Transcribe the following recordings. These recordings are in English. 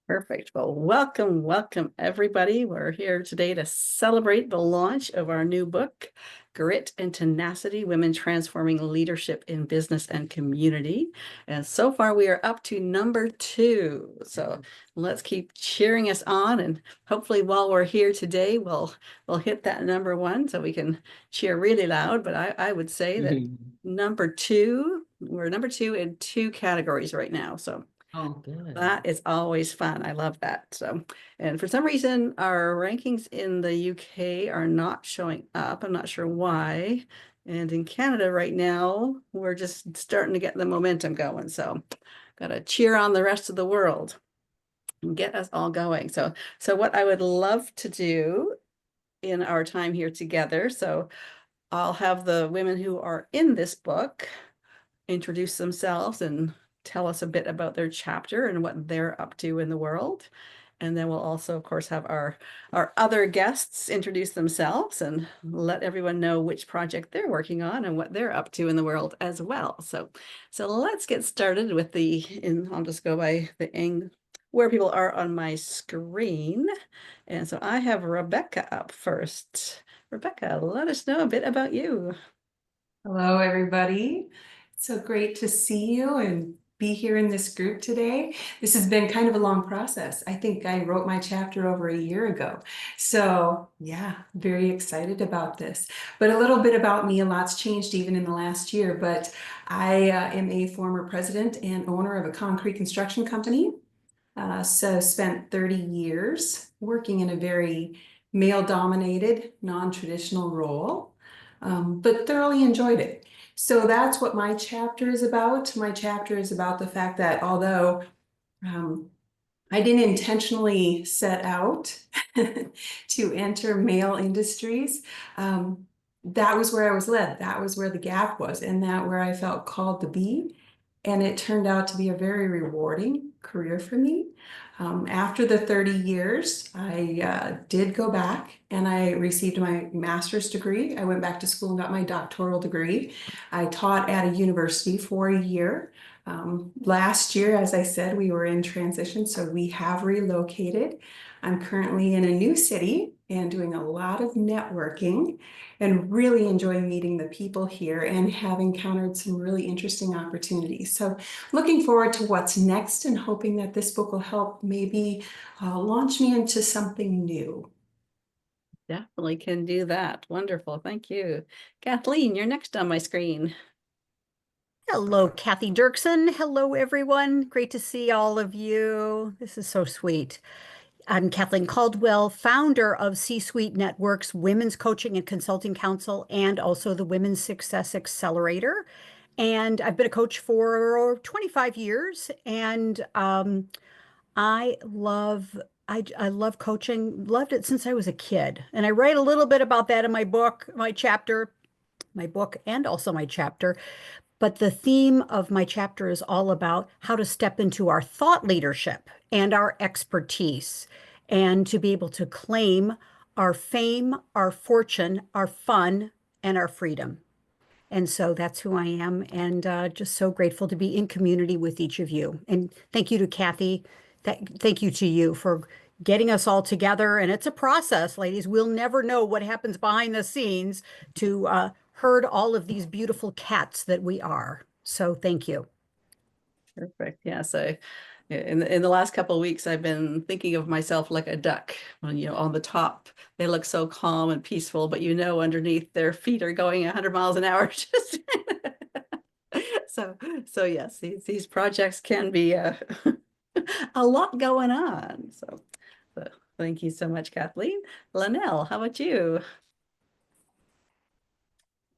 Perfect. Well, welcome, everybody. We're here today to celebrate the launch of our new book, Grit and Tenacity, Women Transforming Leadership in Business and Community. And so far, we are up to number 2. So let's keep cheering us on. And hopefully, while we're here today, we'll hit that number 1 so we can cheer really loud. But I would say that number 2, we're number 2 in 2 categories right now. So Oh, good. that is always fun. I love that. So, and for some reason, our rankings in the UK are not showing up. I'm not sure why. And in Canada right now, we're just starting to get the momentum going. So, got to cheer on the rest of the world and get us all going. So what I would love to do in our time here together. So, I'll have the women who are in this book introduce themselves and tell us a bit about their chapter and what they're up to in the world. And then we'll also, of course, have our other guests introduce themselves and let everyone know which project they're working on and what they're up to in the world as well. So let's get started with I'll just go by where people are on my screen. And so I have Rebecca up first. Rebecca, let us know a bit about you. Hello, everybody. It's so great to see you and be here in this group today. This has been kind of a long process. I think I wrote my chapter over a year ago. So yeah, very excited about this. But a little bit about me, a lot's changed even in the last year, but I am a former president and owner of a concrete construction company. So spent 30 years working in a very male-dominated, non-traditional role, but thoroughly enjoyed it. So that's what my chapter is about. My chapter is about the fact that although um, I didn't intentionally set out to enter male industries, that was where I was led. That was where the gap was, and that where I felt called to be. And it turned out to be a very rewarding career for me. After the 30 years, I did go back and I received my master's degree. I went back to school and got my doctoral degree. I taught at a university for a year. Last year, as I said, we were in transition, so we have relocated. I'm currently in a new city and doing a lot of networking and really enjoying meeting the people here and have encountered some really interesting opportunities. So looking forward to what's next and hoping that this book will help maybe launch me into something new. Definitely can do that. Wonderful. Thank you. Kathleen, you're next on my screen. Hello, Kathy Dirksen. Hello, everyone. Great to see all of you. This is so sweet. I'm Kathleen Caldwell, founder of C-Suite Network's Women's Coaching and Consulting Council and also the Women's Success Accelerator. And I've been a coach for 25 years, and I love I love coaching. Loved it since I was a kid. And I write a little bit about that in my book, my book, and also my chapter. But the theme of my chapter is all about how to step into our thought leadership and our expertise and to be able to claim our fame, our fortune, our fun, and our freedom. And so that's who I am, and just so grateful to be in community with each of you. And thank you to Kathy. Thank you to you for getting us all together. And it's a process, ladies. We'll never know what happens behind the scenes to herd all of these beautiful cats that we are. So thank you. Perfect. Yeah. So in the last couple of weeks, I've been thinking of myself like a duck. On the top, they look so calm and peaceful, but underneath their feet are going 100 miles an hour. Just so yes, these projects can be a lot going on. So thank you so much, Kathleen. Linnell, how about you?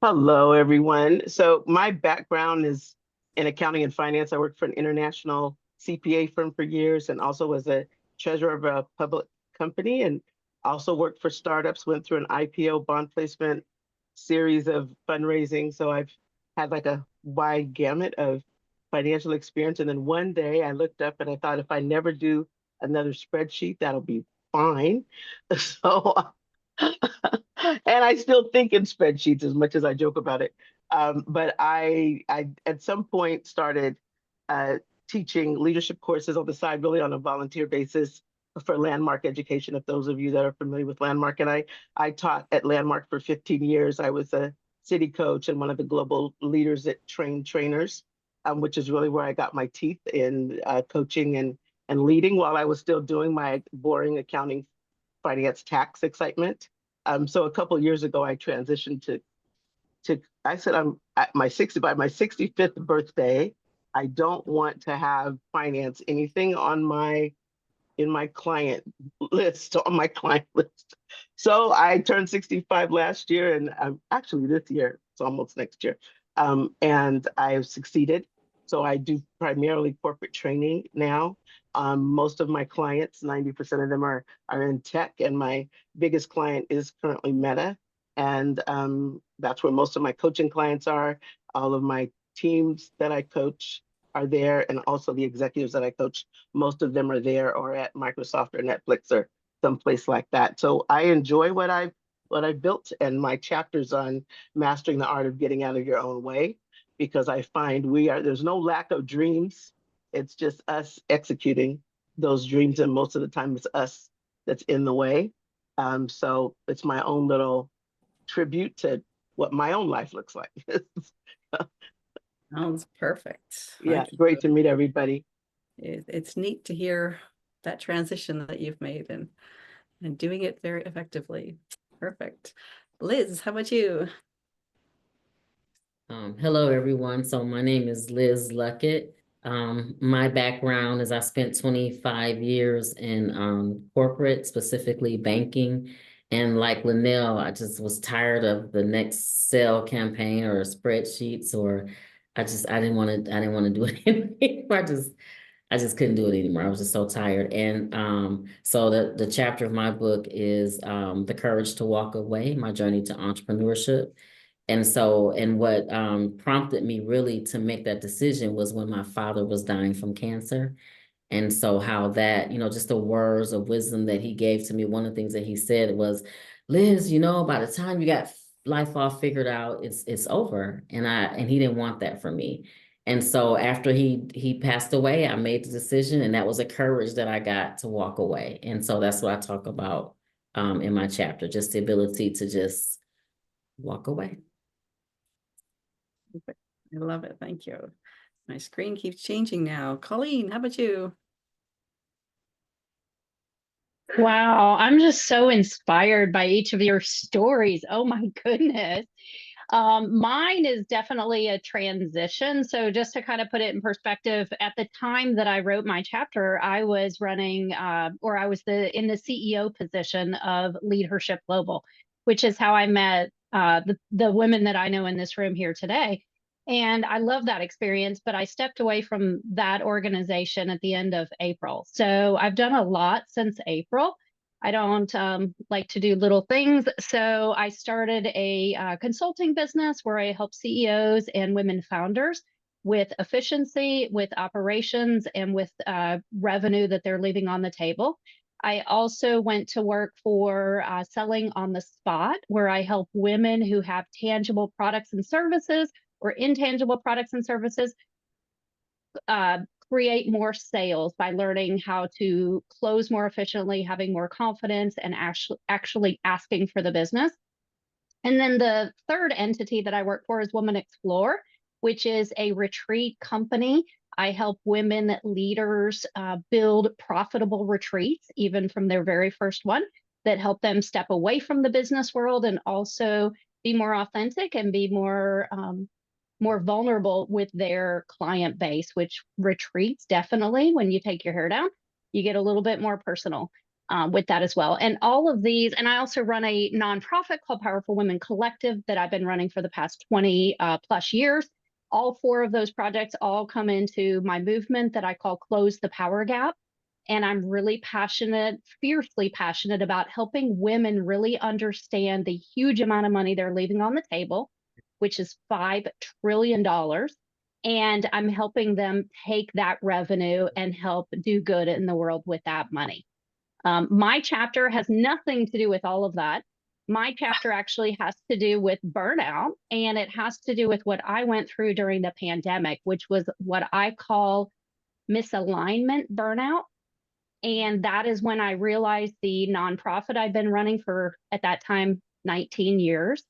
Hello, everyone. So my background is in accounting and finance. I worked for an international CPA firm for years and also was a treasurer of a public company and also worked for startups, went through an IPO bond placement series of fundraising. So I've had like a wide gamut of financial experience. And then one day I looked up and I thought if I never do another spreadsheet, that'll be fine. So and I still think in spreadsheets as much as I joke about it. But I at some point started teaching leadership courses on the side, really on a volunteer basis for Landmark education. If those of you that are familiar with Landmark, and I taught at Landmark for 15 years. I was a city coach and one of the global leaders that train trainers, which is really where I got my teeth in coaching and leading while I was still doing my boring accounting, finance, tax excitement. So a couple of years ago, I transitioned to I said I'm at my 60 by my 65th birthday. I don't want to have finance anything on my in my client list, on my client list. So I turned 65 last year, and actually this year, it's almost next year. And I've succeeded. So I do primarily corporate training now. Most of my clients, 90% of them are in tech, and my biggest client is currently Meta. And that's where most of my coaching clients are. All of my teams that I coach are there, and also the executives that I coach, most of them are there or at Microsoft or Netflix or someplace like that. So I enjoy what I've built, and my chapters on mastering the art of getting out of your own way, because I find there's no lack of dreams. It's just us executing those dreams, and most of the time it's us that's in the way. So it's my own little tribute to what my own life looks like. Sounds perfect. Yeah, Thank you. great to meet everybody. It's neat to hear that transition that you've made and doing it very effectively. Perfect. Liz, how about you? Hello, everyone. So my name is Liz Luckett. My background is I spent 25 years in corporate, specifically banking. And like Linnell, I just was tired of the next sale campaign or spreadsheets, or I didn't want to do it anymore. I just couldn't do it anymore. I was just so tired. And so the chapter of my book is The Courage to Walk Away, My Journey to Entrepreneurship. And so, and what prompted me really to make that decision was when my father was dying from cancer. And so how that, just the words of wisdom that he gave to me, one of the things that he said was, Liz, by the time you got life all figured out, it's over. And he didn't want that for me. And so after he passed away, I made the decision, and that was a courage that I got to walk away. And so that's what I talk about in my chapter, just the ability to just walk away. I love it. Thank you. My screen keeps changing now. Colleen, how about you? Wow, I'm just so inspired by each of your stories. Oh my goodness. Mine is definitely a transition. So just to kind of put it in perspective, at the time that I wrote my chapter, I was running, or I was in the CEO position of Leadership Global, which is how I met the women that I know in this room here today. And I love that experience, but I stepped away from that organization at the end of April. So I've done a lot since April. I don't like to do little things. So I started a consulting business where I help CEOs and women founders with efficiency, with operations, and with revenue that they're leaving on the table. I also went to work for Selling on the Spot, where I help women who have tangible products and services or intangible products and services create more sales by learning how to close more efficiently, having more confidence, and actually asking for the business. And then the third entity that I work for is Women Explore, which is a retreat company. I help women leaders build profitable retreats, even from their very first one, that help them step away from the business world and also be more authentic and be more vulnerable with their client base, which retreats definitely, when you take your hair down, you get a little bit more personal with that as well. And all of these, and I also run a nonprofit called Powerful Women Collective that I've been running for the past 20 plus years. All four of those projects all come into my movement that I call Close the Power Gap. And I'm really passionate, fiercely passionate about helping women really understand the huge amount of money they're leaving on the table, which is $5 trillion. And I'm helping them take that revenue and help do good in the world with that money. My chapter has nothing to do with all of that. My chapter actually has to do with burnout, and it has to do with what I went through during the pandemic, which was what I call misalignment burnout. And that is when I realized the nonprofit I'd been running for, at that time, 19 years,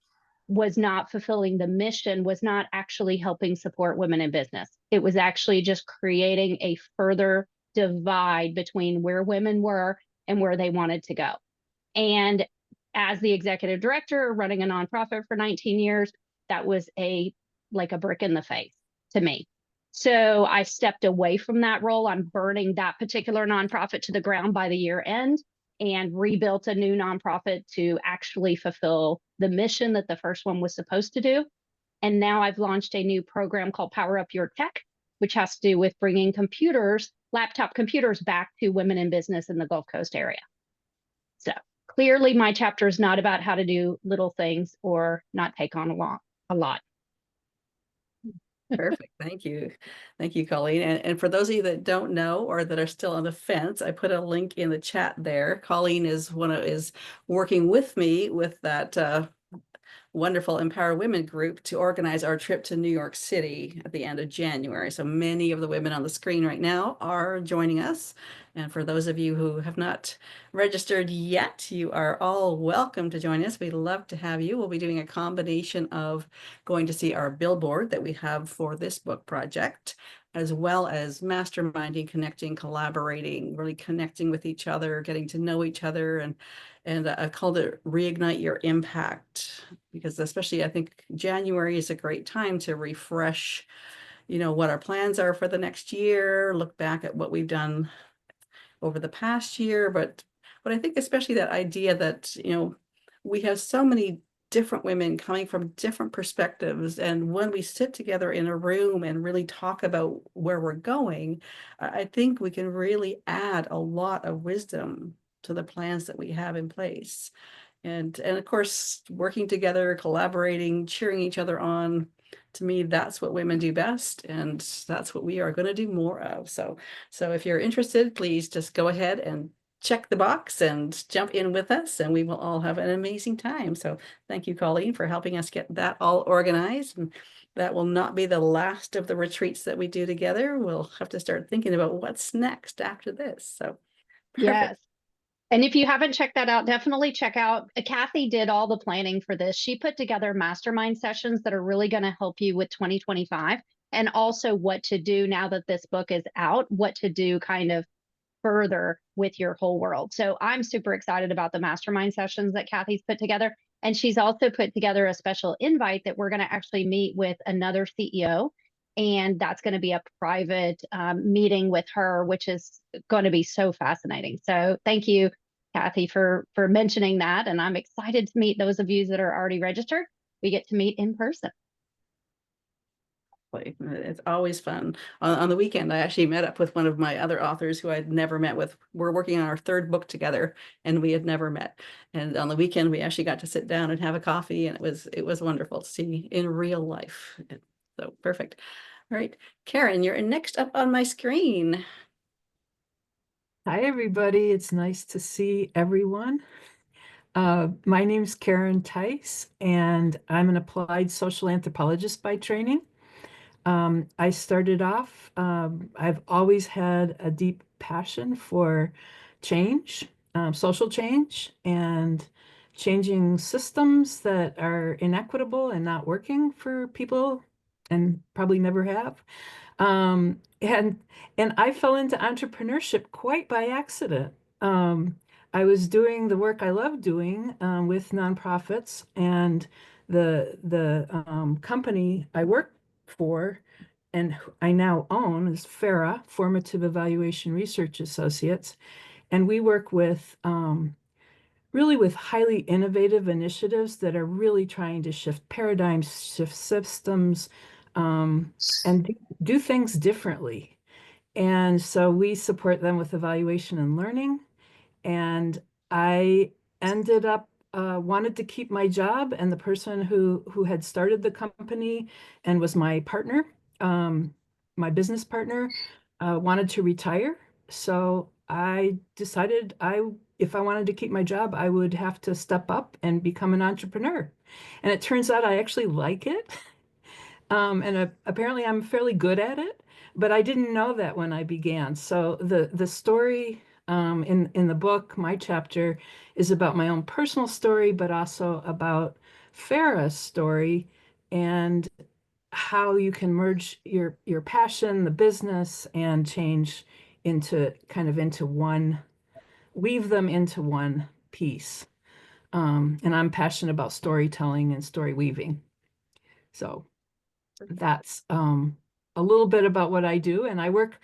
was not fulfilling the mission, was not actually helping support women in business. It was actually just creating a further divide between where women were and where they wanted to go. And as the executive director running a nonprofit for 19 years, that was like a brick in the face to me. So I stepped away from that role. I'm burning that particular nonprofit to the ground by the year end and rebuilt a new nonprofit to actually fulfill the mission that the first one was supposed to do. And now I've launched a new program called Power Up Your Tech, which has to do with bringing computers, laptop computers, back to women in business in the Gulf Coast area. So clearly my chapter is not about how to do little things or not take on a lot. Perfect. Thank you. Thank you, Colleen. And for those of you that don't know or that are still on the fence, I put a link in the chat there. Colleen is working with me with that wonderful Empower Women group to organize our trip to New York City at the end of January. So many of the women on the screen right now are joining us. And for those of you who have not registered yet, you are all welcome to join us. We'd love to have you. We'll be doing a combination of going to see our billboard that we have for this book project, as well as masterminding, connecting, collaborating, really connecting with each other, getting to know each other. And I've called it Reignite Your Impact, because especially I think January is a great time to refresh, what our plans are for the next year, look back at what we've done over the past year. But I think especially that idea that, we have so many different women coming from different perspectives. And when we sit together in a room and really talk about where we're going, I think we can really add a lot of wisdom to the plans that we have in place. And of course, working together, collaborating, cheering each other on, to me, that's what women do best. And that's what we are going to do more of. So if you're interested, please just go ahead and check the box and jump in with us, and we will all have an amazing time. So thank you, Colleen, for helping us get that all organized. And that will not be the last of the retreats that we do together. We'll have to start thinking about what's next after this. So perfect. Yes. And if you haven't checked that out, definitely check out. Kathy did all the planning for this. She put together mastermind sessions that are really going to help you with 2025, and also what to do now that this book is out, what to do kind of further with your whole world. So I'm super excited about the mastermind sessions that Kathy's put together. And she's also put together a special invite that we're going to actually meet with another CEO. And that's going to be a private meeting with her, which is going to be so fascinating. So thank you, Kathy, for mentioning that. And I'm excited to meet those of you that are already registered. We get to meet in person. It's always fun. On the weekend, I actually met up with one of my other authors who I'd never met with. We're working on our third book together, and we had never met. And on the weekend, we actually got to sit down and have a coffee, and it was wonderful to see in real life. So perfect. All right, Karen, you're next up on my screen. Hi, everybody. It's nice to see everyone. My name's Karen Tice, and I'm an applied social anthropologist by training. I started off, I've always had a deep passion for change, social change, and changing systems that are inequitable and not working for people and probably never have. And I fell into entrepreneurship quite by accident. I was doing the work I love doing with nonprofits, and the company I work for and I now own is FARA, Formative Evaluation Research Associates, and we work with really with highly innovative initiatives that are really trying to shift paradigms, shift systems, and do things differently. And so we support them with evaluation and learning. And I ended up wanted to keep my job, and the person who had started the company and was my partner, my business partner, wanted to retire. So I decided if I wanted to keep my job, I would have to step up and become an entrepreneur. And it turns out I actually like it. And apparently I'm fairly good at it, but I didn't know that when I began. So the story in the book, my chapter, is about my own personal story, but also about Farah's story and how you can merge your passion, the business, and change into one, weave them into one piece. And I'm passionate about storytelling and story weaving. So that's a little bit about what I do. And I work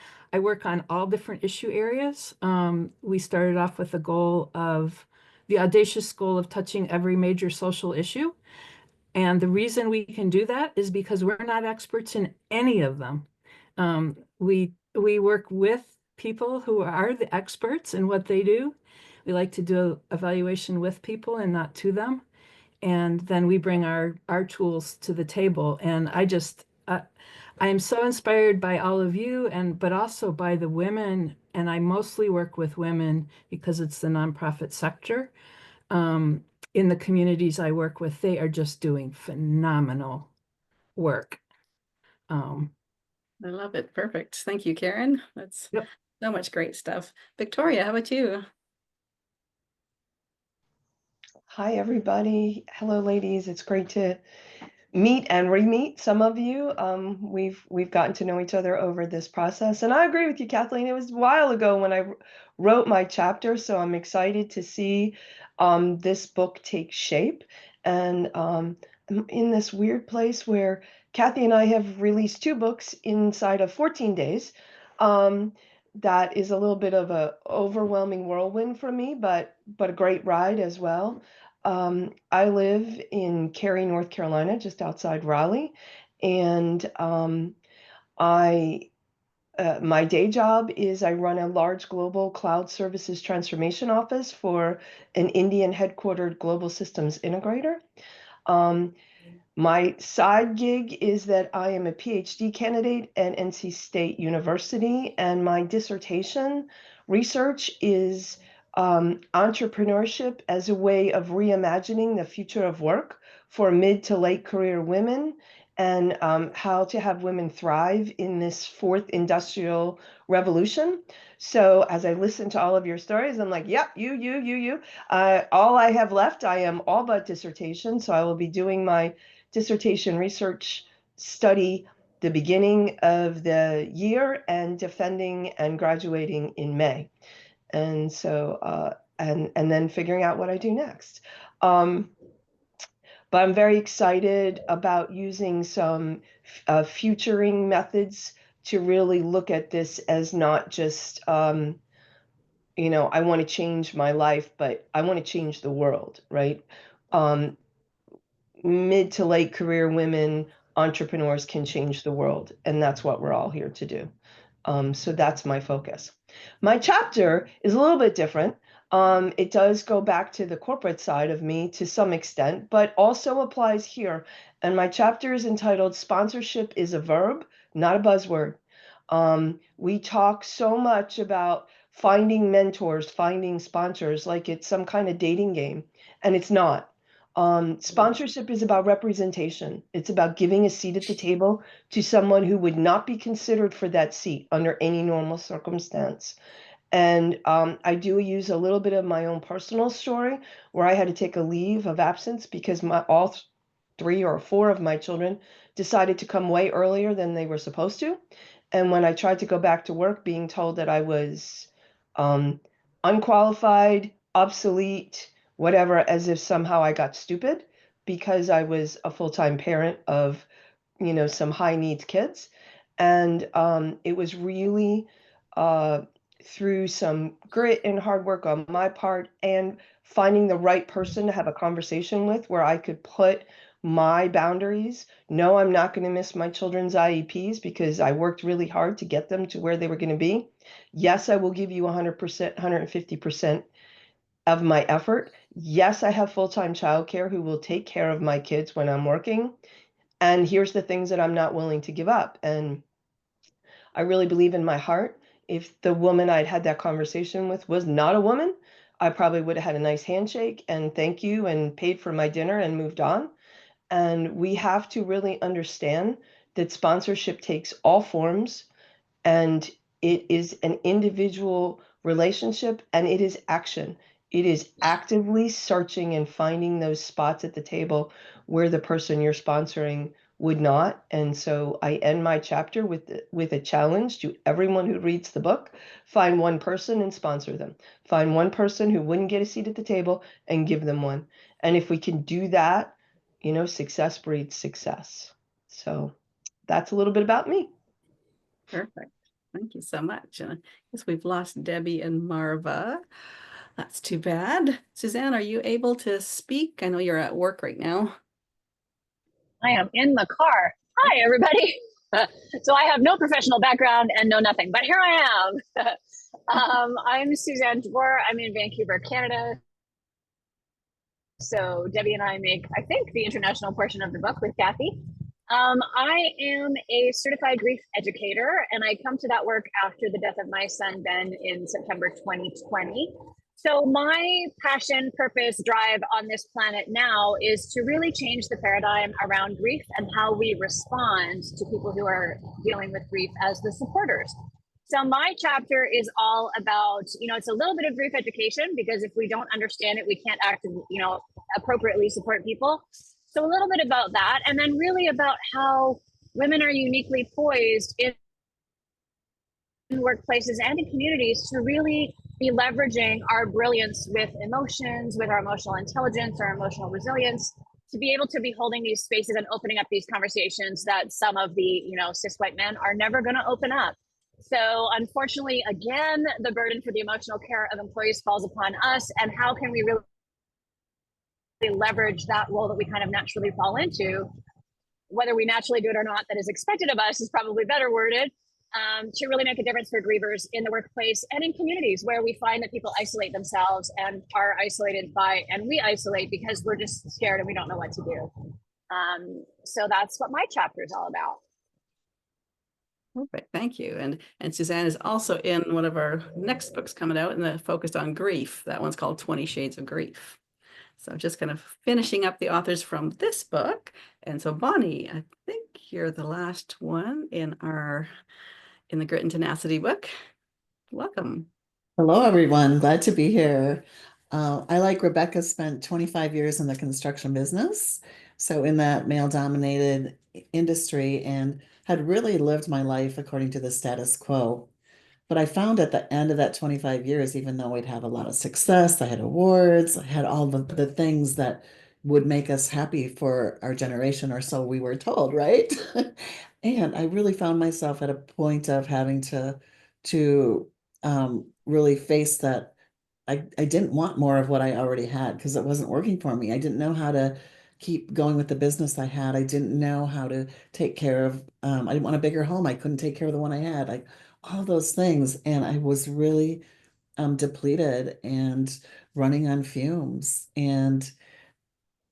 on all different issue areas. We started off with the audacious goal of touching every major social issue. And the reason we can do that is because we're not experts in any of them. We work with people who are the experts in what they do. We like to do evaluation with people and not to them. And then we bring our tools to the table. And I am so inspired by all of you, but also by the women. And I mostly work with women because it's the nonprofit sector. In the communities I work with, they are just doing phenomenal work. I love it. Perfect. Thank you, Karen. That's Yep. so much great stuff. Victoria, how about you? Hi, everybody. Hello, ladies. It's great to meet and re-meet some of you. We've gotten to know each other over this process, and I agree with you, Kathleen. It was a while ago when I wrote my chapter, so I'm excited to see this book take shape. And I'm in this weird place where Kathy and I have released 2 books inside of 14 days. That is a little bit of a overwhelming whirlwind for me, but a great ride as well. I live in Cary, North Carolina, just outside Raleigh, and my day job is I run a large global cloud services transformation office for an Indian headquartered global systems integrator. My side gig is that I am a PhD candidate at NC State University, and my dissertation research is entrepreneurship as a way of reimagining the future of work for mid to late career women, and how to have women thrive in this 4th industrial revolution. So as I listen to all of your stories, I'm like, yep, you. All I have left, I am all but dissertation. So I will be doing my dissertation research study the beginning of the year and defending and graduating in May. And so, and then figuring out what I do next. But I'm very excited about using some futuring methods to really look at this as not just, you know, I want to change my life, but I want to change the world, right? Mid to late career women entrepreneurs can change the world, and that's what we're all here to do. So that's my focus. My chapter is a little bit different. It does go back to the corporate side of me to some extent, but also applies here. And my chapter is entitled Sponsorship is a Verb, Not a Buzzword. We talk so much about finding mentors, finding sponsors, like it's some kind of dating game, and it's not. Sponsorship is about representation. It's about giving a seat at the table to someone who would not be considered for that seat under any normal circumstance. And I do use a little bit of my own personal story where I had to take a leave of absence because all 3 or 4 of my children decided to come way earlier than they were supposed to. And when I tried to go back to work, being told that I was unqualified, obsolete, whatever, as if somehow I got stupid because I was a full-time parent of, you know, some high needs kids. And it was really through some grit and hard work on my part and finding the right person to have a conversation with where I could put my boundaries. No, I'm not going to miss my children's IEPs because I worked really hard to get them to where they were going to be. Yes, I will give you 100%, 150% of my effort. Yes, I have full-time childcare who will take care of my kids when I'm working. And here's the things that I'm not willing to give up. And I really believe in my heart, if the woman I'd had that conversation with was not a woman, I probably would have had a nice handshake and thank you and paid for my dinner and moved on. And we have to really understand that sponsorship takes all forms And it is an individual relationship, and it is action. It is actively searching and finding those spots at the table where the person you're sponsoring would not. And so I end my chapter with a challenge to everyone who reads the book. Find one person and sponsor them. Find one person who wouldn't get a seat at the table and give them one. And if we can do that, success breeds success. So that's a little bit about me. Perfect. Thank you so much. And I guess we've lost Debbie and Marva. That's too bad. Suzanne, are you able to speak? I know you're at work right now. I am in the car. Hi, everybody. So I have no professional background and no nothing, but here I am. I'm Suzanne DeBoer. I'm in Vancouver, Canada. So Debbie and I make, I think, the international portion of the book with Kathy. I am a certified grief educator, and I come to that work after the death of my son, Ben, in September 2020. So my passion, purpose, drive on this planet now is to really change the paradigm around grief and how we respond to people who are dealing with grief as the supporters. So my chapter is all about, it's a little bit of grief education, because if we don't understand it, we can't appropriately support people. So a little bit about that, and then really about how women are uniquely poised in workplaces and in communities to really be leveraging our brilliance with emotions, with our emotional intelligence, our emotional resilience, to be able to be holding these spaces and opening up these conversations that some of the, cis white men are never going to open up. So unfortunately, again, the burden for the emotional care of employees falls upon us. And how can we really leverage that role that we kind of naturally fall into, whether we naturally do it or not, that is expected of us is probably better worded, to really make a difference for grievers in the workplace and in communities where we find that people isolate themselves and are isolated by, and we isolate because we're just scared and we don't know what to do. So that's what my chapter is all about. Perfect, thank you. And Suzanne is also in one of our next books coming out, and focused on grief. That one's called 20 Shades of Grief. So just kind of finishing up the authors from this book. And so Bonnie, I think you're the last one in the Grit and Tenacity book. Welcome. Hello, everyone. Glad to be here. I, like Rebecca, spent 25 years in the construction business. So in that male-dominated industry, and had really lived my life according to the status quo. But I found at the end of that 25 years, even though we'd have a lot of success, I had awards, I had all the things that would make us happy for our generation, or so we were told, right? And I really found myself at a point of having to really face that I didn't want more of what I already had, because it wasn't working for me. I didn't know how to keep going with the business I had. I didn't know how to take care of, I didn't want a bigger home. I couldn't take care of the one I had, like all those things. And I was really depleted and running on fumes. And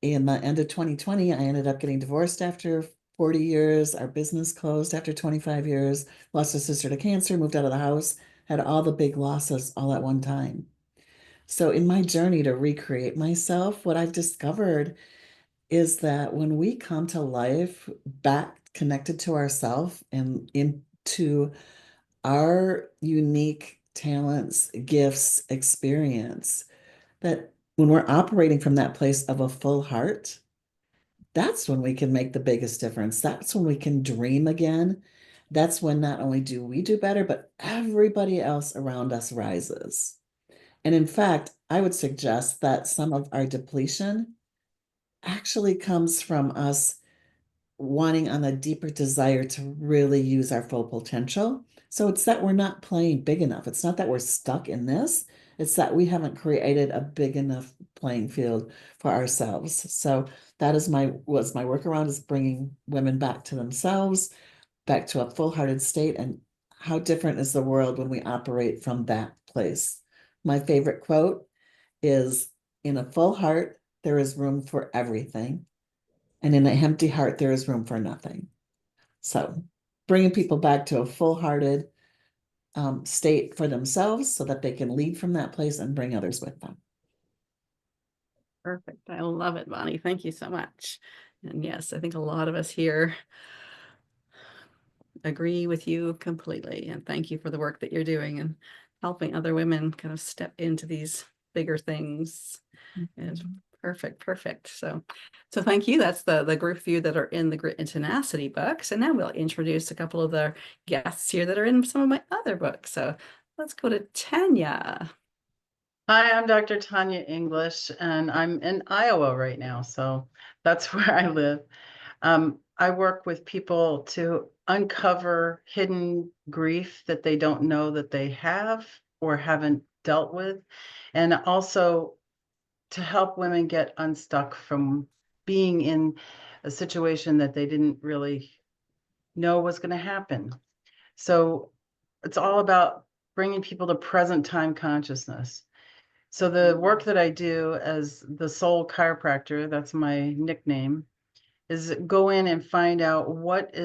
in the end of 2020, I ended up getting divorced after 40 years. Our business closed after 25 years, lost a sister to cancer, moved out of the house, had all the big losses all at one time. So in my journey to recreate myself, what I've discovered is that when we come to life back connected to ourselves and into our unique talents, gifts, experience, that when we're operating from that place of a full heart, that's when we can make the biggest difference. That's when we can dream again. That's when not only do we do better, but everybody else around us rises. And in fact, I would suggest that some of our depletion actually comes from us wanting on a deeper desire to really use our full potential. So it's that we're not playing big enough. It's not that we're stuck in this. It's that we haven't created a big enough playing field for ourselves. So that is what's my workaround, is bringing women back to themselves, back to a full-hearted state. And how different is the world when we operate from that place? My favorite quote is, in a full heart, there is room for everything. And in an empty heart, there is room for nothing. So bringing people back to a full-hearted state for themselves so that they can lead from that place and bring others with them. Perfect. I love it, Bonnie. Thank you so much. And yes, I think a lot of us here agree with you completely. And thank you for the work that you're doing and helping other women kind of step into these bigger things. And perfect, perfect. So thank you. That's the group of you that are in the Grit and Tenacity books. And now we'll introduce a couple of the guests here that are in some of my other books. So let's go to Tanya. Hi, I'm Dr. Tanya English, and I'm in Iowa right now, so that's where I live. I work with people to uncover hidden grief that they don't know that they have or haven't dealt with, and also to help women get unstuck from being in a situation that they didn't really know was going to happen. So it's all about bringing people to present time consciousness. So the work that I do as the soul chiropractor, that's my nickname, is go in and find out what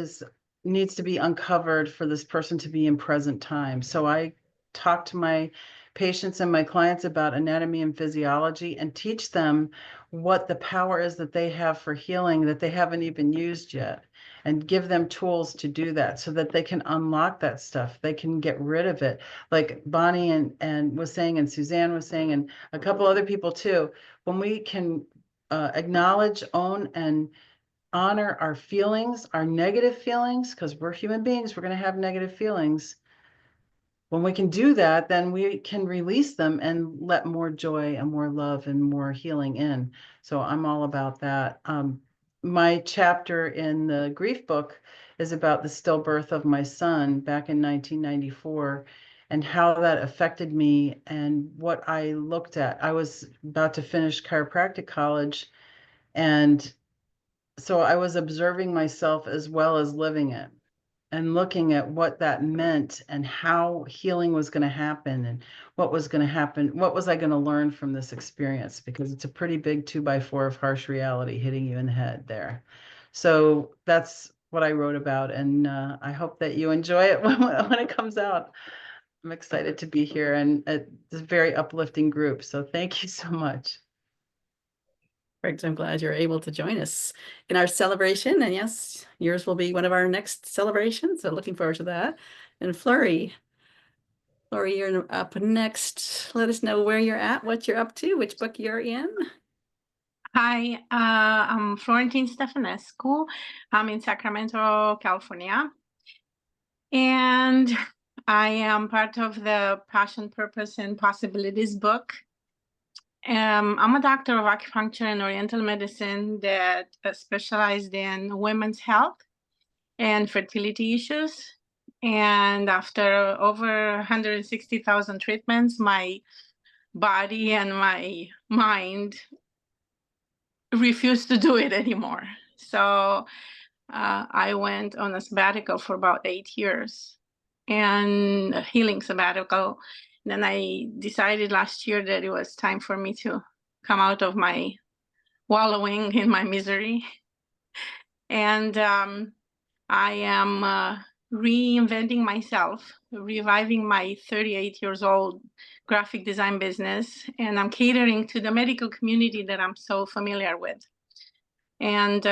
needs to be uncovered for this person to be in present time. So I talk to my patients and my clients about anatomy and physiology and teach them what the power is that they have for healing that they haven't even used yet, and give them tools to do that so that they can unlock that stuff. They can get rid of it. Like Bonnie and was saying, and Suzanne was saying, and a couple other people too, when we can acknowledge, own, and honor our feelings, our negative feelings, because we're human beings, we're going to have negative feelings. When we can do that, then we can release them and let more joy and more love and more healing in. So I'm all about that. My chapter in the grief book is about the stillbirth of my son back in 1994 and how that affected me and what I looked at. I was about to finish chiropractic college, and so I was observing myself as well as living it and looking at what that meant and how healing was going to happen and what was going to happen. What was I going to learn from this experience? Because it's a pretty big 2x4 of harsh reality hitting you in the head there. So that's what I wrote about. And I hope that you enjoy it when it comes out. I'm excited to be here, and it's a very uplifting group. So thank you so much. Great. I'm glad you're able to join us in our celebration. And yes, yours will be one of our next celebrations. So looking forward to that. And Flurry, you're up next. Let us know where you're at, what you're up to, which book you're in. Hi, I'm Florentine Stefanescu. I'm in Sacramento, California. And I am part of the Passion, Purpose, and Possibilities book. I'm a doctor of acupuncture and oriental medicine that specialized in women's health and fertility issues. And after over 160,000 treatments, my body and my mind refused to do it anymore. So I went on a sabbatical for about 8 years, and a healing sabbatical. Then I decided last year that it was time for me to come out of my wallowing in my misery. And I am reinventing myself, reviving my 38 years old graphic design business, and I'm catering to the medical community that I'm so familiar with, and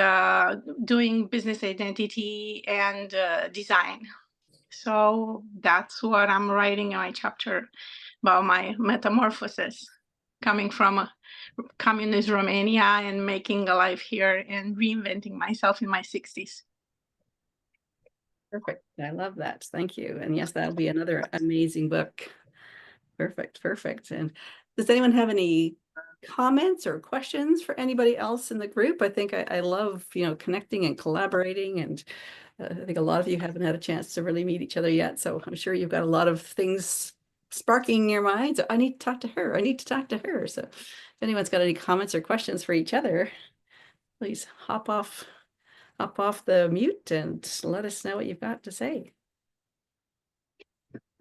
doing business identity and design. So that's what I'm writing in my chapter about, my metamorphosis, coming from communist Romania and making a life here and reinventing myself in my 60s. Perfect. I love that. Thank you. And yes, that'll be another amazing book. Perfect. Perfect. And does anyone have any comments or questions for anybody else in the group? I think I love, connecting and collaborating, and I think a lot of you haven't had a chance to really meet each other yet. So I'm sure you've got a lot of things sparking in your minds. I need to talk to her. I need to talk to her. So if anyone's got any comments or questions for each other, please hop off the mute and let us know what you've got to say.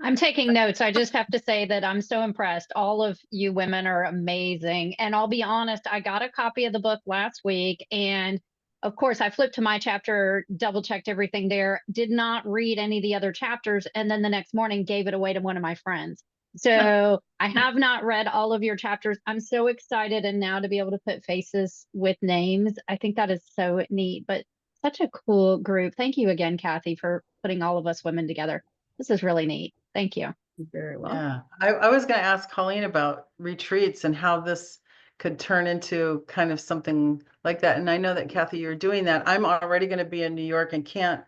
I'm taking notes. I just have to say that I'm so impressed. All of you women are amazing. And I'll be honest, I got a copy of the book last week. And of course, I flipped to my chapter, double checked everything there, did not read any of the other chapters. And then the next morning gave it away to one of my friends. So I have not read all of your chapters. I'm so excited. And now to be able to put faces with names, I think that is so neat. But Such a cool group. Thank you again, Kathy, for putting all of us women together. This is really neat. Thank you. Very well. Yeah, I was going to ask Colleen about retreats and how this could turn into kind of something like that. And I know that Kathy, you're doing that. I'm already going to be in New York and can't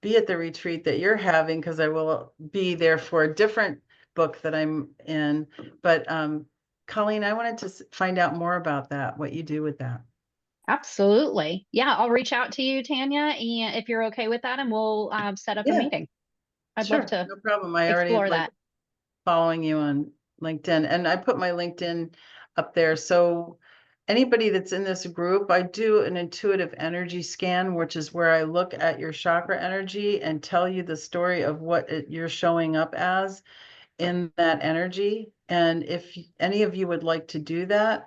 be at the retreat that you're having because I will be there for a different book that I'm in. But Colleen, I wanted to find out more about that, what you do with that. Absolutely. Yeah, I'll reach out to you, Tanya, and if you're okay with that, and we'll set up a Yeah. meeting. I'd Sure, love to no problem. I already explore like that. following you on LinkedIn, and I put my LinkedIn up there. So anybody that's in this group, I do an intuitive energy scan, which is where I look at your chakra energy and tell you the story of what you're showing up as in that energy. And if any of you would like to do that,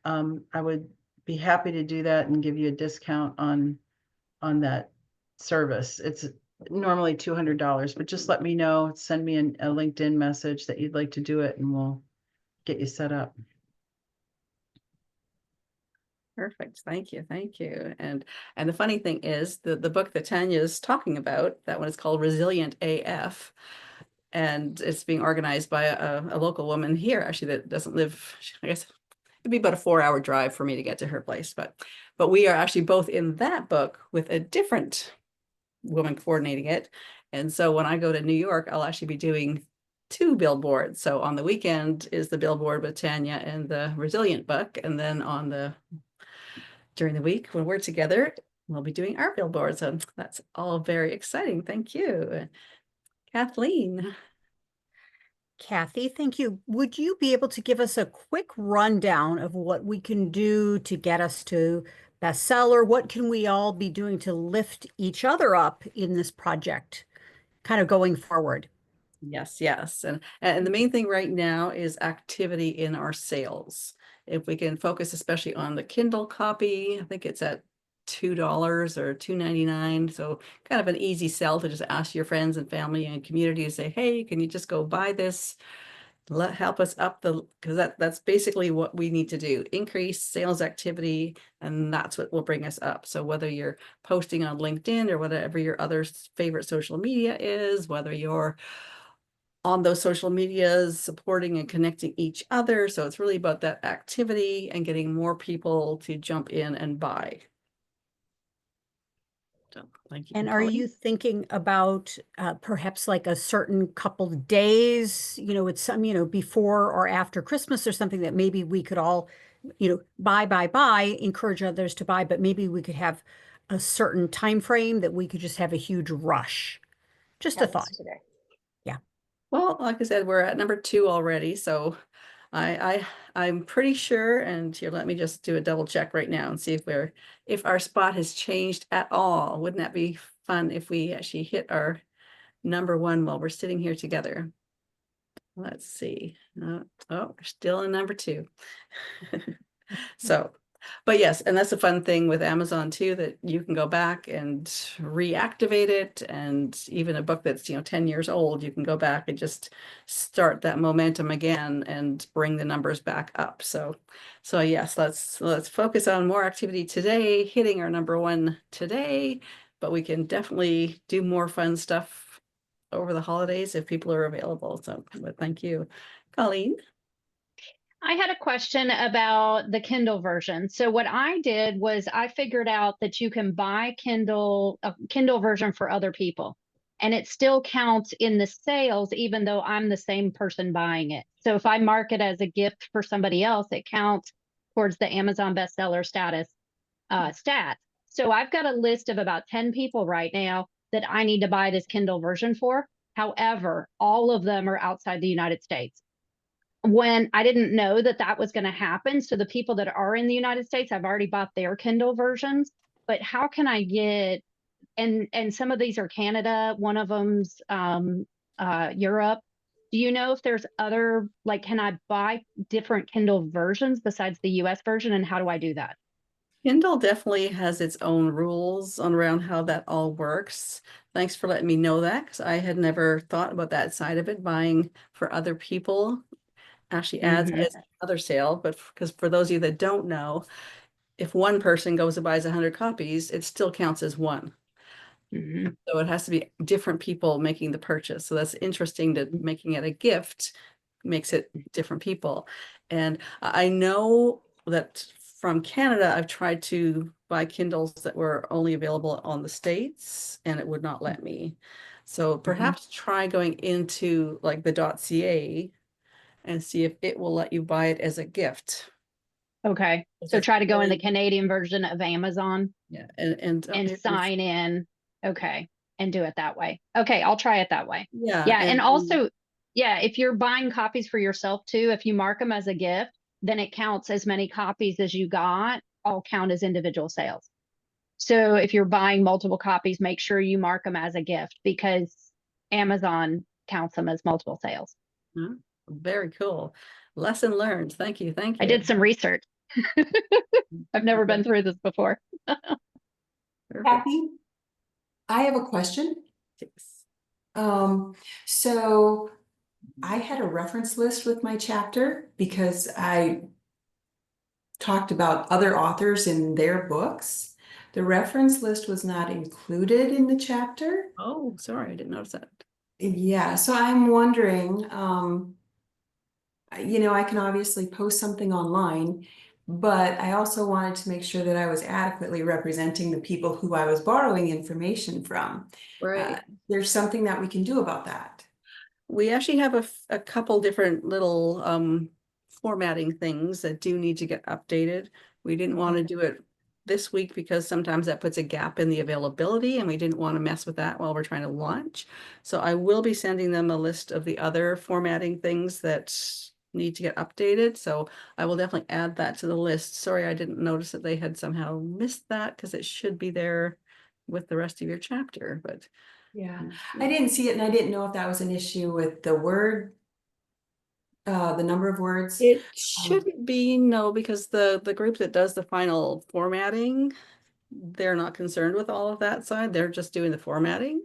I would be happy to do that and give you a discount on that service. It's normally $200, but just let me know, send me a LinkedIn message that you'd like to do it and we'll get you set up. Perfect. Thank you. Thank you. And the funny thing is the book that Tanya is talking about, that one is called Resilient AF. And it's being organized by a local woman here, actually, that doesn't live, I guess it'd be about a 4-hour drive for me to get to her place. But we are actually both in that book with a different woman coordinating it. And so when I go to New York, I'll actually be doing 2 billboards. So on the weekend is the billboard with Tanya and the Resilient book. And then during the week when we're together, we'll be doing our billboard. So that's all very exciting. Thank you. Kathleen. Kathy, thank you. Would you be able to give us a quick rundown of what we can do to get us to bestseller? What can we all be doing to lift each other up in this project, kind of going forward? Yes, yes. And the main thing right now is activity in our sales. If we can focus especially on the Kindle copy, I think it's at $2 or $2.99. So kind of an easy sell to just ask your friends and family and community to say, hey, can you just go buy this? Help us up because that's basically what we need to do. Increase sales activity, and that's what will bring us up. So whether you're posting on LinkedIn or whatever your other favorite social media is, whether you're on those social medias, supporting and connecting each other. So it's really about that activity and getting more people to jump in and buy. So thank you. And are you thinking about perhaps like a certain couple of days, it's some, before or after Christmas or something that maybe we could all, buy, encourage others to buy, but maybe we could have a certain time frame that we could just have a huge rush. Just a thought. Today. Yeah. Well, like I said, we're at number 2 already. So I'm pretty sure, and here, let me just do a double check right now and see if our spot has changed at all. Wouldn't that be fun if we actually hit our number 1 while we're sitting here together? Let's see. Oh, we're still in number 2. So, but yes, and that's a fun thing with Amazon too, that you can go back and reactivate it. And even a book that's, 10 years old, you can go back and just start that momentum again and bring the numbers back up. So yes, let's focus on more activity today, hitting our number 1 today, but we can definitely do more fun stuff over the holidays if people are available. So, but thank you. Colleen? I had a question about the Kindle version. So what I did was I figured out that you can buy a Kindle version for other people, and it still counts in the sales, even though I'm the same person buying it. So if I mark it as a gift for somebody else, it counts towards the Amazon bestseller status stat. So I've got a list of about 10 people right now that I need to buy this Kindle version for. However, all of them are outside the United States. When I didn't know that that was going to happen. So the people that are in the United States, I've already bought their Kindle versions, but how can I get, and some of these are Canada, one of them's Europe. Do you know if there's other, like, can I buy different Kindle versions besides the US version, and how do I do that? Kindle definitely has its own rules on around how that all works. Thanks for letting me know that, because I had never thought about that side of it. Buying for other people actually adds as another sale. But because for those of you that don't know, if one person goes and buys 100 copies, it still counts as one. Mhm. So it has to be different people making the purchase. So that's interesting that making it a gift makes it different people. And I know that from Canada, I've tried to buy Kindles that were only available on the States and it would not let me. So perhaps try going into like the .ca and see if it will let you buy it as a gift. Okay, so Just try to go in the really- Canadian version of Amazon Yeah, and and it was- sign in. Okay, and do it that way. Okay, I'll try it that way. yeah, Yeah, and also, yeah, if you're buying copies for yourself too, if you mark them as a gift, then it counts as many copies as you got, all count as individual sales. So if you're buying multiple copies, make sure you mark them as a gift because Amazon counts them as multiple sales. very cool. Lesson learned. Thank you. Thank I you. did some research. I've never been through this before. Perfect. Kathy, I have a question. Yes. So I had a reference list with my chapter because I talked about other authors in their books. The reference list was not included in the chapter. Oh, sorry, I didn't notice that. Yeah, so I'm wondering, you know, I can obviously post something online, but I also wanted to make sure that I was adequately representing the people who I was borrowing information from. Right. There's something that we can do about that. We actually have a couple different little formatting things that do need to get updated. We didn't want to do it this week because sometimes that puts a gap in the availability and we didn't want to mess with that while we're trying to launch. So I will be sending them a list of the other formatting things that need to get updated. So I will definitely add that to the list. Sorry, I didn't notice that they had somehow missed that because it should be there with the rest of your chapter, but Yeah, I didn't see it and I didn't know if that was an issue with the word, the number of words. it shouldn't be, no, because the group that does the final formatting, they're not concerned with all of that side. They're just doing the formatting.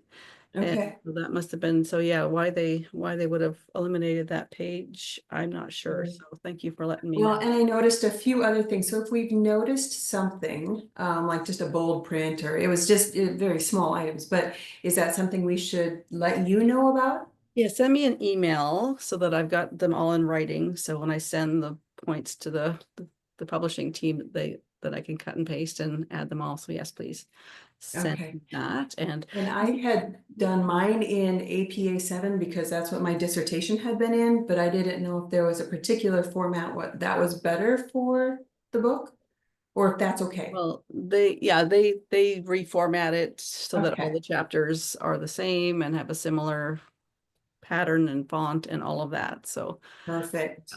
And Okay. so that must have been, so yeah, why they would have eliminated that page, I'm not sure. Right. So thank you for letting me Well, know. and I noticed a few other things. So if we've noticed something, like just a bold print or it was just very small items, but is that something we should let you know about? Yeah, send me an email so that I've got them all in writing. So when I send the points to the publishing team, that I can cut and paste and add them all. So yes, please send Okay. that. And I had done mine in APA 7 because that's what my dissertation had been in, but I didn't know if there was a particular format what that was better for the book or if that's okay. well, they reformat it so that all Okay. the chapters are the same and have a similar pattern and font and all of that. So Perfect.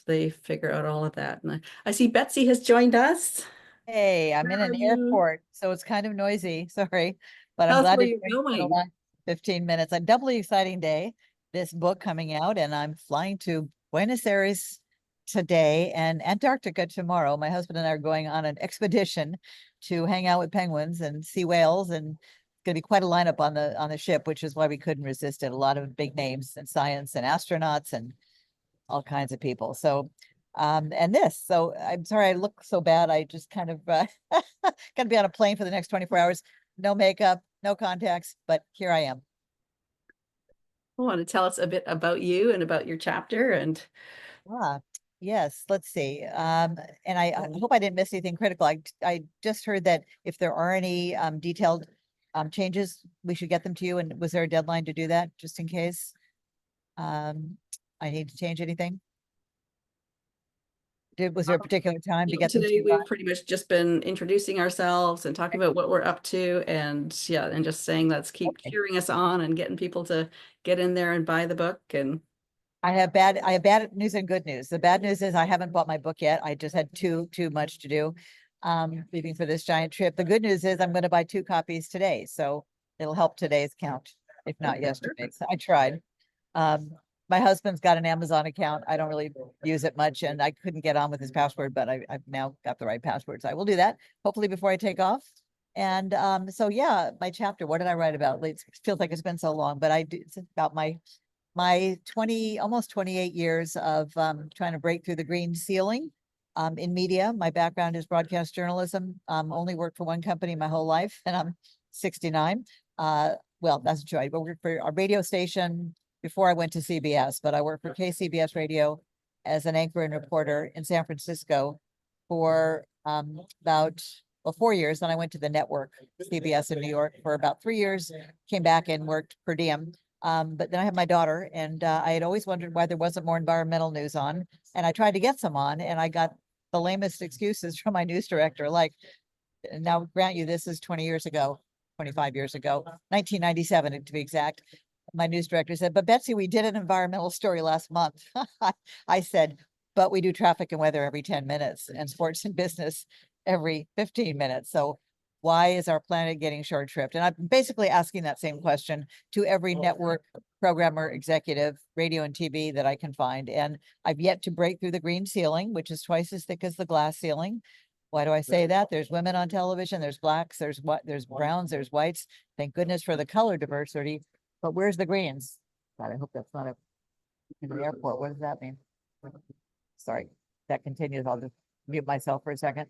they figure out all of that. And I see Betsy has joined us. Hey, I'm in Where an are you? airport, so it's kind of noisy. Sorry, but I'm Tell us glad where to you're join for the going. last 15 minutes. A doubly exciting day. This book coming out, and I'm flying to Buenos Aires today and Antarctica tomorrow. My husband and I are going on an expedition to hang out with penguins and see whales, and it's going to be quite a lineup on the ship, which is why we couldn't resist it. A lot of big names in science and astronauts and all kinds of people. So and this, so I'm sorry I look so bad. I just kind of gonna be on a plane for the next 24 hours. No makeup, no contacts, but here I am. Want to tell us a bit about you and about your chapter and Ah, yes, let's see. And I hope I didn't miss anything critical. I just heard that if there are any detailed changes, we should get them to you. And was there a deadline to do that, just in case I need to change anything? Was there a particular time to get them to today you by? we've pretty much just been introducing ourselves and talking about what we're up to and yeah, and just saying let's keep Okay. cheering us on and getting people to get in there and buy the book. And I have bad news and good news. The bad news is I haven't bought my book yet. I just had too much to do, leaving for this giant trip. The good news is I'm going to buy 2 copies today, so it'll help today's count, if not yesterday's. I tried. My husband's got an Amazon account. I don't really use it much, and I couldn't get on with his password, but I've now got the right password, so I will do that hopefully before I take off. And so yeah, my chapter. What did I write about? It feels like it's been so long, but it's about my 20, almost 28 years of trying to break through the green ceiling in media. My background is broadcast journalism. Only worked for one company my whole life, and I'm 69. Well, that's true. I worked for a radio station before I went to CBS, but I worked for KCBS Radio as an anchor and reporter in San Francisco for about 4 years. Then I went to the network, CBS in New York, for about 3 years, came back and worked per diem. But then I had my daughter, and I had always wondered why there wasn't more environmental news on. And I tried to get some on, and I got the lamest excuses from my news director. Like, now grant you, this is 20 years ago, 25 years ago, 1997 to be exact. My news director said, but Betsy, we did an environmental story last month. I said, but we do traffic and weather every 10 minutes and sports and business every 15 minutes. So why is our planet getting short shrift? And I'm basically asking that same question to every network programmer, executive, radio and TV that I can find. And I've yet to break through the green ceiling, which is twice as thick as the glass ceiling. Why do I say that? There's women on television, there's blacks, there's browns, there's whites. Thank goodness for the color diversity. But where's the greens? God, I hope that's not in the airport. What does that mean? Sorry, that continues. I'll just mute myself for a second.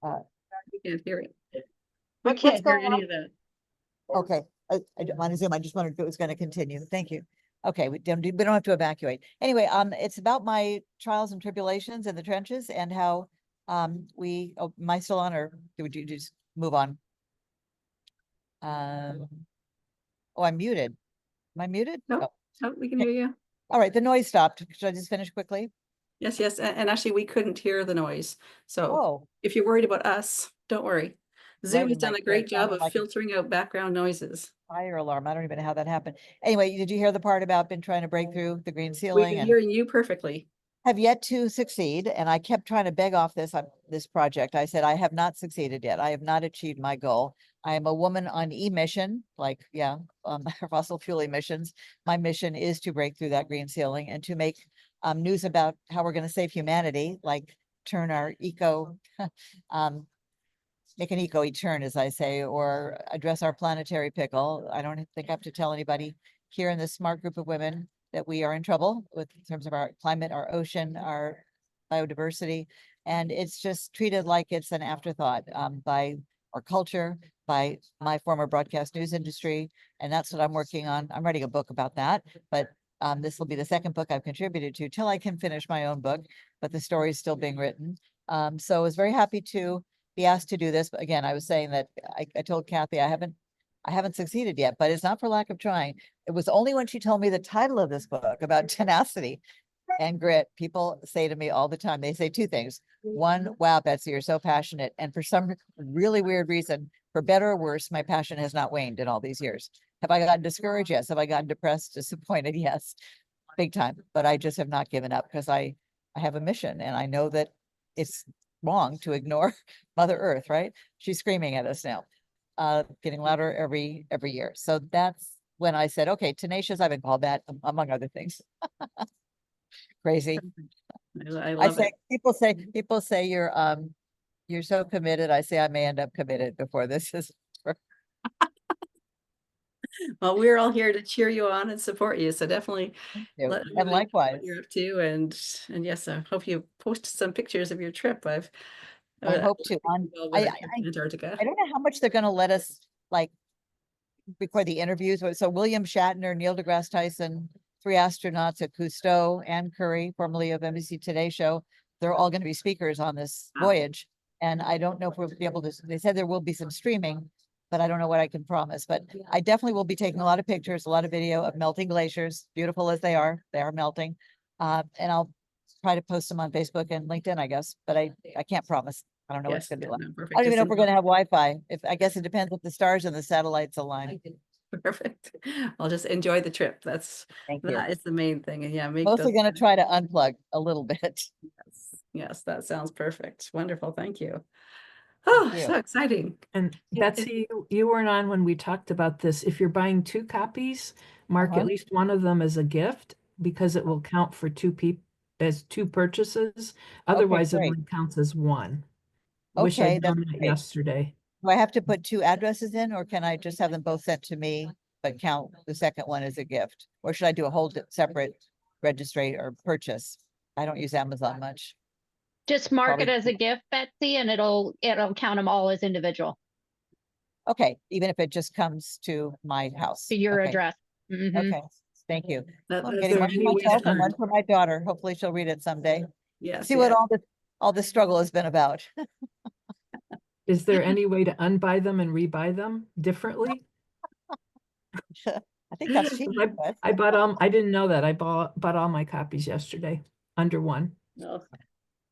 We can't hear it. We What's can't hear going any on? of that. Okay, I don't want to zoom. I just wondered if it was going to continue. Thank you. Okay, we don't have to evacuate. Anyway, it's about my trials and tribulations in the trenches and how am I still on, or would you just move on? Oh, I'm muted. Am I muted? No, Oh, no, we can hear you. all right, the noise stopped. Should I just finish quickly? Yes, yes. And actually, we couldn't hear the noise. So Oh, if you're worried about us, don't worry. Zoom right has in my done a ear, great it job sounded of like a filtering out background noises. fire alarm. I don't even know how that happened. Anyway, did you hear the part about been trying to break through the green We've ceiling been and hearing you perfectly. have yet to succeed? And I kept trying to beg off this project. I said, I have not succeeded yet. I have not achieved my goal. I am a woman on emission, like, yeah, fossil fuel emissions. My mission is to break through that green ceiling and to make news about how we're going to save humanity, like turn our make an eco turn, as I say, or address our planetary pickle. I don't think I have to tell anybody here in this smart group of women that we are in trouble with in terms of our climate, our ocean, our biodiversity. And it's just treated like it's an afterthought by our culture, by my former broadcast news industry. And that's what I'm working on. I'm writing a book about that, but this will be the second book I've contributed to till I can finish my own book, but the story is still being written. So I was very happy to be asked to do this. But again, I was saying that I told Kathy I haven't succeeded yet, but it's not for lack of trying. It was only when she told me the title of this book about tenacity and grit, people say to me all the time, they say two things. One, wow, Betsy, you're so passionate. And for some really weird reason, for better or worse, my passion has not waned in all these years. Have I gotten discouraged? Yes. Have I gotten depressed, disappointed? Yes, big time. But I just have not given up because I have a mission and I know that it's wrong to ignore Mother Earth, right? She's screaming at us now, getting louder every year. So that's when I said, okay, tenacious, I've been called that, among other things. Crazy. I I love say, it. people say you're so committed. I say I may end up committed before this is over. Well, we're all here to cheer you on and support you. So definitely Thank you. let And everybody know likewise, what you're up to. And yes, I hope you post some pictures of your trip. I I'd hope like to. to go with a trip to Antarctica. I don't know how much they're going to let us like record the interviews. So William Shatner, Neil deGrasse Tyson, 3 astronauts at Cousteau, Ann Curry, formerly of NBC Today Show. They're all going to be speakers on this voyage. And I don't know if we'll be able to, they said there will be some streaming, but I don't know what I can promise. But I definitely will be taking a lot of pictures, a lot of video of melting glaciers, beautiful as they are melting. And I'll try to post them on Facebook and LinkedIn, I guess, but I can't promise. I don't know what's Yes, going to be like. no, I perfect. don't even know Just if we're going to have Wi-Fi. I guess it depends if the stars and the satellites align. perfect. I'll just enjoy the trip. Thank you. That is the main thing. And yeah, make Mostly those. going to try to unplug a little bit. Yes, that sounds perfect. Wonderful. Thank you. Thank Oh, you. so exciting. And Betsy, you weren't on when we talked about this. If you're buying 2 copies, mark at least one of them as a gift because it will count for 2 people as 2 purchases. Otherwise, it great. only counts as one. Wish Okay, I'd that's done that great. yesterday. Do I have to put 2 addresses in, or can I just have them both sent to me, but count the second one as a gift? Or should I do a whole separate registry or purchase? I don't use Amazon much. Just mark it Probably- as a gift, Betsy, and it'll count them all as individual Okay, even if it just comes to my house. to your Okay. address. Mhm. Okay, thank you. That- I'm is getting there one for any way to myself and one earn? for my daughter. Hopefully she'll read it someday. Yes, See what yeah. all this struggle has been about. Is there any way to unbuy them and rebuy them differently? I think that's cheap. I bought I didn't know that. I bought all my copies yesterday under one. No.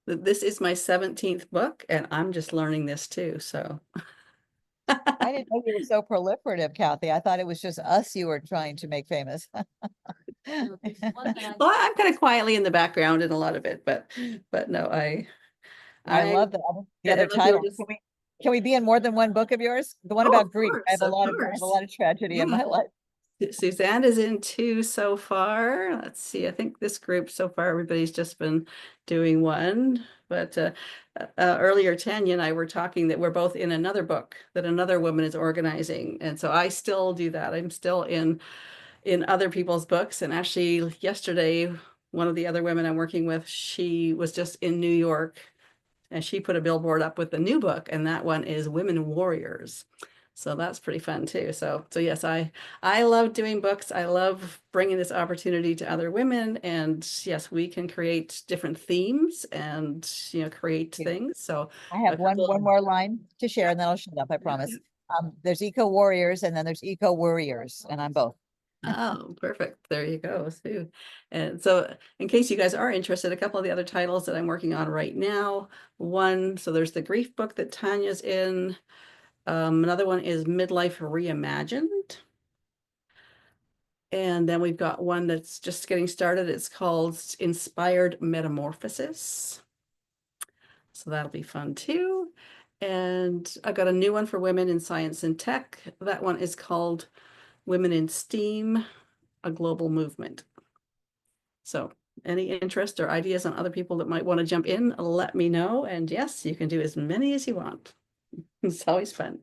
This is my 17th book, and I'm just learning this too. So I didn't know you were so proliferative, Kathy. I thought it was just us you were trying to make famous. well, I'm kind of quietly in the background in a lot of it, but no, I love that. The other like you were title. just- Can we be in more than one book of yours? The one Oh, about of grief. I have a course, lot of of I have a course. lot of tragedy in Yeah. my life. Suzanne is in 2 so far. Let's see. I think this group so far, everybody's just been doing 1. But earlier, Tanya and I were talking that we're both in another book that another woman is organizing, and so I still do that. I'm still in other people's books. And actually, yesterday, one of the other women I'm working with, she was just in New York, and she put a billboard up with the new book, and that one is Women Warriors. So that's pretty fun too. So yes, I love doing books. I love bringing this opportunity to other women, and yes, we can create different themes and create things. So I have a couple one of- more line to share and then I'll shut up, I promise. There's eco warriors and then there's eco worriers, and I'm both. Oh, perfect. There you go, Sue. And so in case you guys are interested, a couple of the other titles that I'm working on right now. So there's the grief book that Tanya's in. Another one is Midlife Reimagined. And then we've got one that's just getting started. It's called Inspired Metamorphosis. So that'll be fun too. And I got a new one for women in science and tech. That one is called Women in STEAM, a Global Movement. So any interest or ideas on other people that might want to jump in, let me know. And yes, you can do as many as you want. It's always fun.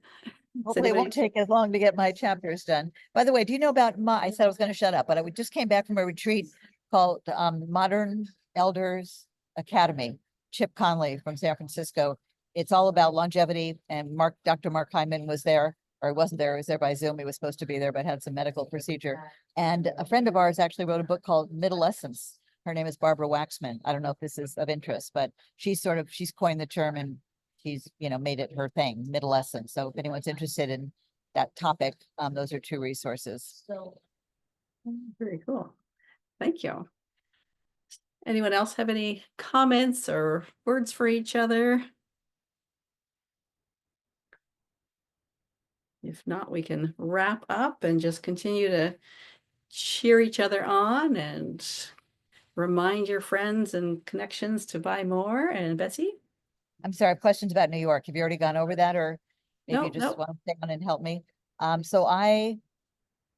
Hopefully it won't take as long to get my chapters done. By the way, do you know about I said I was going to shut up, but I just came back from a retreat called Modern Elders Academy. Chip Conley from San Francisco. It's all about longevity, and Dr. Mark Hyman was there, or he wasn't there, he was there by Zoom. He was supposed to be there, but had some medical procedure. And a friend of ours actually wrote a book called Middlescence. Her name is Barbara Waxman. I don't know if this is of interest, but she's coined the term, and she's, made it her thing, Middlescence. So if anyone's interested in that topic, those are 2 resources. Very cool. Thank you. Anyone else have any comments or words for each other? If not, we can wrap up and just continue to cheer each other on and remind your friends and connections to buy more. And Betsy? I'm sorry, I have questions about New York. Have you already gone over that, or maybe No, you just no. want to stay on and help me? So I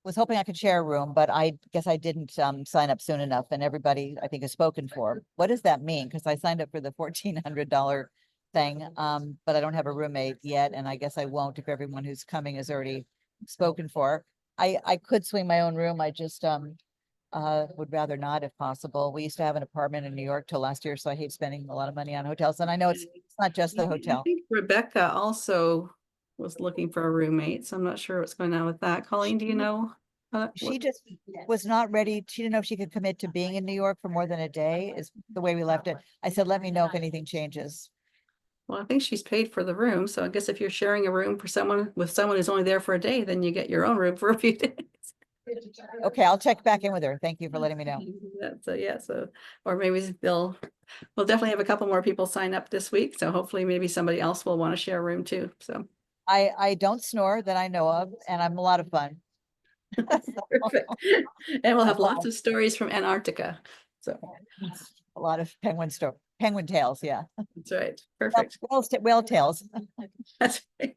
was hoping I could share a room, but I guess I didn't sign up soon enough, and everybody I think is spoken for. What does that mean? Because I signed up for the $1,400 thing, but I don't have a roommate yet, and I guess I won't if everyone who's coming is already spoken for. I could swing my own room. I just would rather not if possible. We used to have an apartment in New York till last year, so I hate spending a lot of money on hotels. And I know it's not just the I hotel. think Rebecca also was looking for a roommate, so I'm not sure what's going on with that. Colleen, do you know? She just was not ready. She didn't know if she could commit to being in New York for more than a day, is the way we left it. I said, let me know if anything changes. Well, I think she's paid for the room, so I guess if you're sharing a room for someone who's only there for a day, then you get your own room for a few days. Okay, I'll check back in with her. Thank you for letting me know. So or maybe we'll definitely have a couple more people sign up this week, so hopefully maybe somebody else will want to share a room too. So I don't snore that I know of, and I'm a lot of fun. perfect. And we'll have lots of stories from Antarctica. So a lot of penguin tails, yeah. That's right. Perfect. Whale tails. That's right.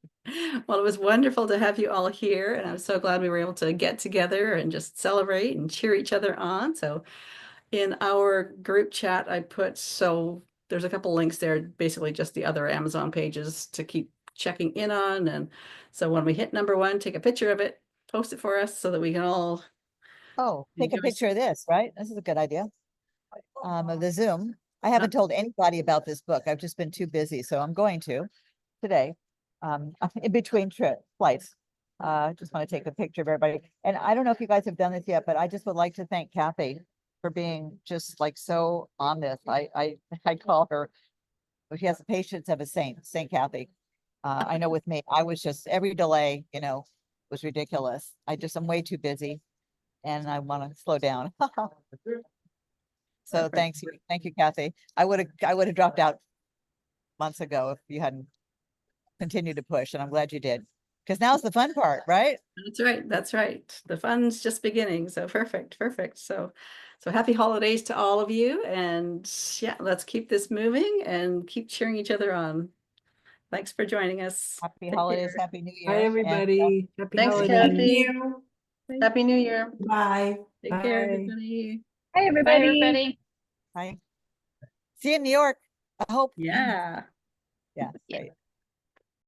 Well, it was wonderful to have you all here, and I'm so glad we were able to get together and just celebrate and cheer each other on. So in our group chat, there's a couple links there, basically just the other Amazon pages to keep checking in on. And so when we hit number 1, take a picture of it, post it for us so that we can all take a picture of this, right? This is a good idea. Of the Zoom. I haven't told anybody about this book. I've just been too busy, so I'm going to today, in between flights. Just want to take a picture of everybody. And I don't know if you guys have done this yet, but I just would like to thank Kathy for being just like so on this. I call her, she has the patience of a saint, Saint Kathy. I know with me, I was just every delay, was ridiculous. I'm way too busy and I want to slow down. So thank you, Kathy. I would have dropped out months ago if you hadn't continued to push, and I'm glad you did. Because now's the fun part, right? That's right. That's right. The fun's just beginning. So perfect. So happy holidays to all of you. And yeah, let's keep this moving and keep cheering each other on. Thanks for joining us. Happy Take holidays, care. Happy New Year. Bye, and, everybody. Happy Thanks, holidays. Thank Kathy. you. Happy New Year. Bye. Take care, Bye. everybody. Hi, Bye, everybody. everybody. Bye. See you in New York, I hope. Yeah. Yeah, Yeah. great.